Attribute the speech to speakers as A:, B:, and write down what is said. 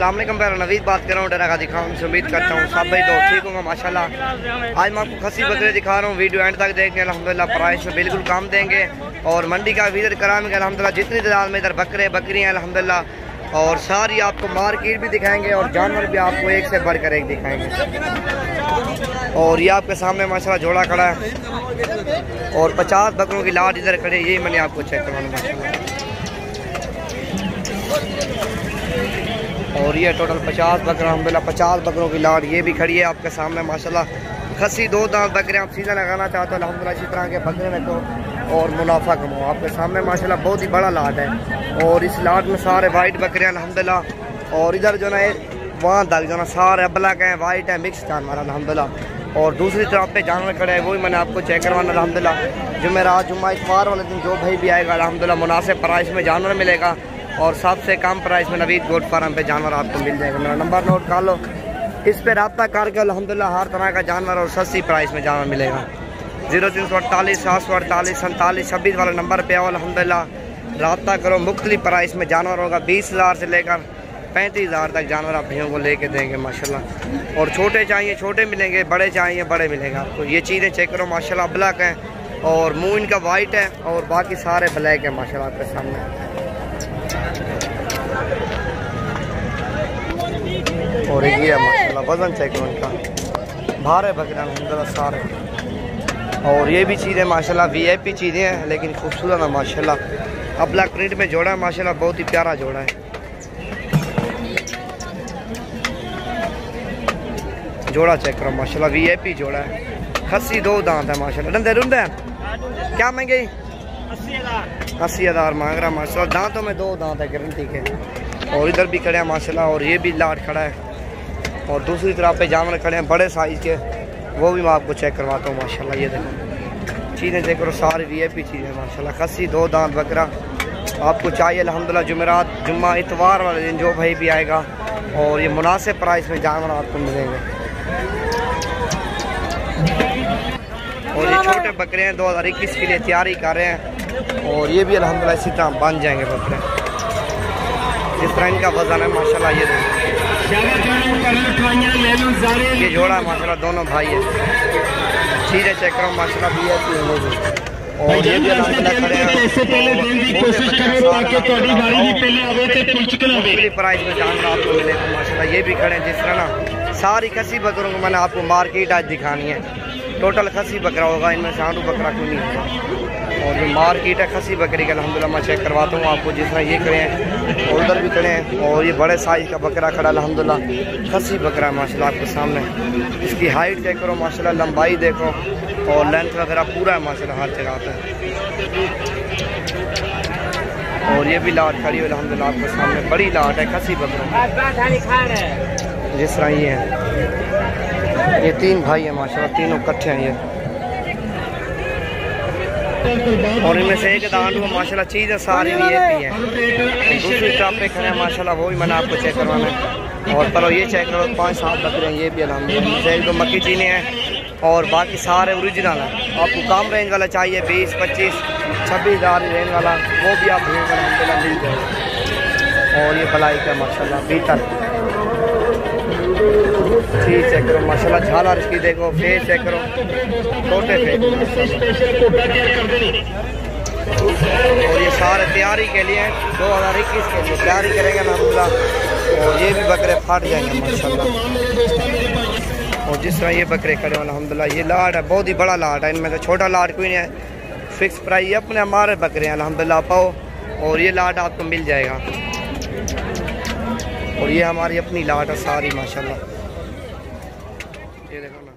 A: अस्सलाम वालेकुम, मैं नवीद बात कर रहा हूँ डेरा गाजी खान से। उम्मीद करता हूँ सब भाई दोस्त ठीक होंगे माशाल्लाह। आज मैं आपको खसी बकरे दिखा रहा हूँ, वीडियो एंड तक देखेंगे। अल्हम्दुलिल्लाह प्राइस में बिल्कुल कम देंगे और मंडी का विजिट कराएंगे अल्हम्दुलिल्लाह। जितनी तादाद में इधर बकरे बकरियाँ अल्हम्दुलिल्लाह, और सारी आपको मार्केट भी दिखाएंगे और जानवर भी आपको एक से बढ़कर एक दिखाएंगे। और ये आपके सामने माशाल्लाह जोड़ा खड़ा है और 50 बकरों की लाट इधर खड़े, यही मैंने आपको चेक करवाना माशाल्लाह। और ये टोटल 50 बकरा अल्हम्दुलिल्लाह 50 बकरों की लाट ये भी खड़ी है आपके सामने माशाल्लाह। खसी 2 दांत बकरे आप सीधा लगाना चाहते हो अल्हम्दुलिल्लाह इसी तरह के बकरे रखो और मुनाफा कमाओ। आपके सामने माशाल्लाह बहुत ही बड़ा लाट है और इस लाट में सारे वाइट बकरे हैं अल्हम्दुलिल्लाह। और इधर जो ना वहाँ तक जो ना सारे ब्लैक हैं, वाइट है, मिक्स जानवर अल्हम्दुलिल्लाह। और दूसरी तरफ पे जानवर खड़े हैं, वही मैंने आपको चेक करवाना अल्हम्दुलिल्लाह। जुमेरात जुम्मा इतवार वाले दिन जो भाई भी आएगा अल्हम्दुलिल्लाह मुनासिब प्राइस में जानवर मिलेगा और सबसे कम प्राइस में नवीद गोट फार्म पे जानवर आपको मिल जाएगा। मेरा नंबर नोट कर लो, इस पे रब्ता करके अल्हम्दुलिल्लाह हर तरह का जानवर और सस्ती प्राइस में जानवर मिलेगा। 0348 748 47 26 वाले नंबर पे आओ अल्हम्दुलिल्लाह, रब्ता करो। मुख्तलिफ प्राइस में जानवर होगा, 20,000 से लेकर 35,000 तक जानवर आप भैया को लेके देंगे माशाल्लाह। और छोटे चाहिए छोटे मिलेंगे, बड़े चाहिए बड़े मिलेंगे आपको। ये चीज़ें चेक करो माशाल्लाह, ब्लैक है और मुँह इनका वाइट है और बाकी सारे ब्लैक है माशाल्लाह आपके सामने। और ये है माशाल्लाह, वजन चेक करो इनका, भारे बकरे अल्हम्दुलिल्लाह सारे। और ये भी चीज़ें माशाल्लाह VIP चीज़ें हैं लेकिन खूबसूरत है माशाल्लाह। अपना प्रिंट में जोड़ा है माशाल्लाह, बहुत ही प्यारा जोड़ा है। जोड़ा चेक करो माशाल्लाह, VIP जोड़ा है। खस्सी 2 दांत है माशाल्लाह। डंडे रुंडे हैं क्या महंगे? 80,000 मांग रहा माशाल्लाह। दांतों में 2 दांत है गारंटी के। और इधर भी खड़े हैं माशाल्लाह, और ये भी लाट खड़ा है। और दूसरी तरफ पे जानवर खड़े हैं बड़े साइज़ के, वो भी मैं आपको चेक करवाता हूँ माशाल्लाह। ये देखो चीज़ें चेक करो, सारी VIP चीज़ें माशाल्लाह। खस्सी 2 दांत बकरा आपको चाहिए अल्हम्दुलिल्लाह। जुमेरात जुम्मा इतवार वाले दिन जो भाई भी आएगा और ये मुनासिब प्राइस में जानवर आपको मिलेंगे। और ये छोटे बकरे हैं 2021 के लिए तैयारी कर रहे हैं और ये भी अल्हम्दुलिल्लाह इसी तरह बन जाएंगे बकरे। इस तरह इनका वजन है माशाल्लाह। ये देखो ये जोड़ा है माशाल्लाह, दोनों भाई है। चीज़ें चेक करो माशाल्लाह VIP है वो भी। और ये भी अल्हम्दुलिल्लाह खड़े हैं प्राइस में जानवर आपको मिलेगा माशाल्लाह। ये भी खड़े हैं जिस तरह ना सारी खसी बकरों को मैंने आपको मार्केट आज दिखानी है। टोटल खसी बकरा होगा, इनमें सांडू बकरा क्यों नहीं होगा। और ये मार्केट है खसी बकरी का अल्हम्दुलिल्लाह, मैं चेक करवाता हूँ आपको। जिस तरह ये खड़े हैं और उधर भी खड़े हैं और ये बड़े साइज़ का बकरा खड़ा अल्हम्दुलिल्लाह। खसी बकरा है माशाल्लाह आपके सामने। इसकी हाइट चेक करो माशाल्लाह, लंबाई देखो और लेंथ वगैरह पूरा है माशाल्लाह हर जगह पे। और ये भी लाट खड़ी है अल्हम्दुलिल्लाह आपके सामने, बड़ी लाट है खसी बकरों। जिस तरह ये है, ये 3 भाई है माशाल्लाह, तीनों इकट्ठे हैं ये। और इनमें से एक दांत हुआ माशाल्लाह। चीज़ें सारी VIP है। दूसरी टॉप पे खड़े हैं माशाल्लाह, वो भी मैंने आपको चेक करवाना है। और पर ये चेक करो 5-7 बकरे हैं, ये भी अल्हम्दुलिल्लाह। 1-2 मक्की चीनी है और बाकी सारे ओरिजिनल हैं। आपको कम रेंज वाला चाहिए 20, 25, 26,000 रेंज वाला, वो भी आप अल्हम्दुलिल्लाह मिल जाएगा। और ये बलाई का माशाल्लाह बीतल चीज़ चेक करो माशाल्लाह। झालर इसकी देखो, फेस चेक करो, छोटे फेस। और ये सारे तैयारी के लिए 2021 के लिए तैयारी करेंगे अल्हम्दुलिल्लाह। और ये भी बकरे फट जाएंगे माशाल्लाह। और जिस तरह ये बकरे खड़े हैं अल्हम्दुलिल्लाह, ये लाट है, बहुत ही बड़ा लाट है। इनमें से छोटा लाट कोई नहीं है, फिक्स प्राइस ये अपने हमारे बकरे हैं अल्हम्दुलिल्लाह पाओ। और ये लाट आपको मिल जाएगा। और ये हमारी अपनी लाट है सारी माशाल्लाह। ये देखो ना।